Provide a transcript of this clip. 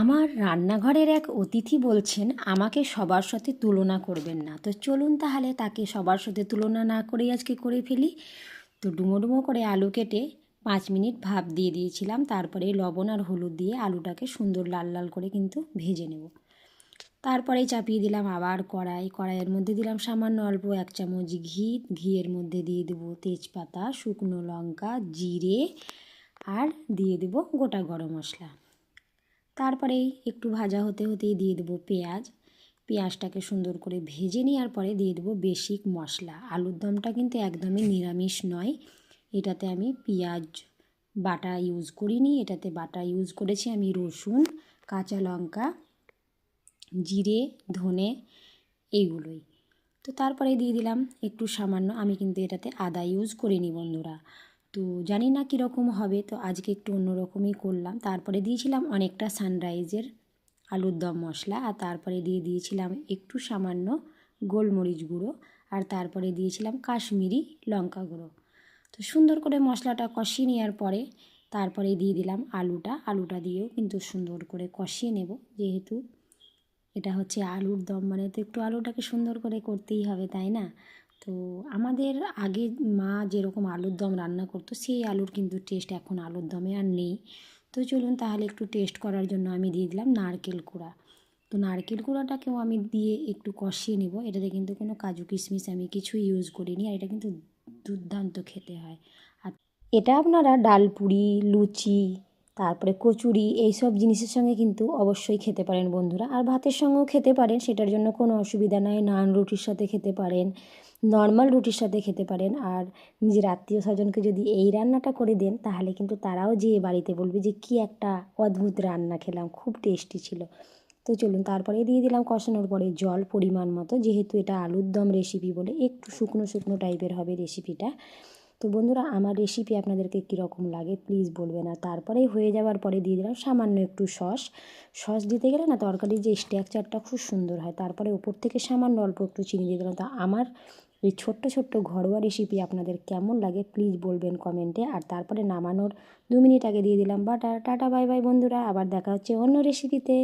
আমার রান্নাঘরের এক অতিথি বলছেন আমাকে সবার সাথে তুলনা করবেন না। তো চলুন তাহলে তাকে সবার সাথে তুলনা না করেই আজকে করে ফেলি। তো ডুমো ডুমো করে আলু কেটে 5 মিনিট ভাপ দিয়ে দিয়েছিলাম। তারপরে লবণ আর হলুদ দিয়ে আলুটাকে সুন্দর লাল লাল করে কিন্তু ভেজে নেব। তারপরে চাপিয়ে দিলাম আবার কড়াইয়ের মধ্যে দিলাম সামান্য অল্প 1 চামচ ঘিয়ের মধ্যে দিয়ে দেবো তেজপাতা, শুকনো লঙ্কা, জিরে আর দিয়ে দেবো গোটা গরম মশলা। তারপরেই একটু ভাজা হতে হতেই দিয়ে দেবো পেঁয়াজটাকে সুন্দর করে ভেজে নেওয়ার পরে দিয়ে দেবো বেসিক মশলা। আলুর দমটা কিন্তু একদমই নিরামিষ নয়, এটাতে আমি পেঁয়াজ বাটা ইউজ করিনি, এটাতে বাটা ইউজ করেছি আমি রসুন, কাঁচা লঙ্কা, জিরে, ধনে এইগুলোই। তো তারপরে দিয়ে দিলাম একটু সামান্য, আমি কিন্তু এটাতে আদা ইউজ করিনি বন্ধুরা। তো জানি না কীরকম হবে, তো আজকে একটু অন্যরকমই করলাম। তারপরে দিয়েছিলাম অনেকটা সানরাইজের আলুর দম মশলা, আর তারপরে দিয়ে দিয়েছিলাম একটু সামান্য গোলমরিচ গুঁড়ো, আর তারপরে দিয়েছিলাম কাশ্মীরি লঙ্কা গুঁড়ো। তো সুন্দর করে মশলাটা কষিয়ে নেওয়ার পরে তারপরে দিয়ে দিলাম আলুটা দিয়েও কিন্তু সুন্দর করে কষিয়ে নেব, যেহেতু এটা হচ্ছে আলুর দম, মানে তো একটু আলুটাকে সুন্দর করে করতেই হবে, তাই না? তো আমাদের আগে মা যেরকম আলুর দম রান্না করতো সেই আলুর কিন্তু টেস্ট এখন আলুর দমে আর নেই। তো চলুন তাহলে একটু টেস্ট করার জন্য আমি দিয়ে দিলাম নারকেল কুড়া। তো নারকেল কুড়াটাকেও আমি দিয়ে একটু কষিয়ে নেব। এটাতে কিন্তু কোনো কাজু কিশমিশ আমি কিছু ইউজ করিনি, আর এটা কিন্তু দুর্দান্ত খেতে হয়। আর এটা আপনারা ডাল পুরি, লুচি, তারপরে কচুরি এইসব জিনিসের সঙ্গে কিন্তু অবশ্যই খেতে পারেন বন্ধুরা, আর ভাতের সঙ্গেও খেতে পারেন, সেটার জন্য কোনো অসুবিধা নয়। নান রুটির সাথে খেতে পারেন, নর্মাল রুটির সাথে খেতে পারেন। আর নিজের আত্মীয় স্বজনকে যদি এই রান্নাটা করে দেন তাহলে কিন্তু তারাও যেয়ে বাড়িতে বলবে যে কী একটা অদ্ভুত রান্না খেলাম, খুব টেস্টি ছিল। তো চলুন তারপরে দিয়ে দিলাম কষানোর পরে জল পরিমাণ মতো, যেহেতু এটা আলুর দম রেসিপি বলে একটু শুকনো শুকনো টাইপের হবে রেসিপিটা। তো বন্ধুরা আমার রেসিপি আপনাদেরকে কীরকম লাগে প্লিজ বলবেন। আর তারপরেই হয়ে যাওয়ার পরে দিয়ে দিলাম সামান্য একটু সস দিতে গেলে না তরকারির যে স্ট্রাকচারটা খুব সুন্দর হয়। তারপরে ওপর থেকে সামান্য অল্প একটু চিনি দিয়ে দিলাম। তা আমার এই ছোট্ট ছোট্ট ঘরোয়া রেসিপি আপনাদের কেমন লাগে প্লিজ বলবেন কমেন্টে। আর তারপরে নামানোর 2 মিনিট আগে দিয়ে দিলাম বাটার। টাটা বাই বাই বন্ধুরা, আবার দেখা হচ্ছে অন্য রেসিপিতে।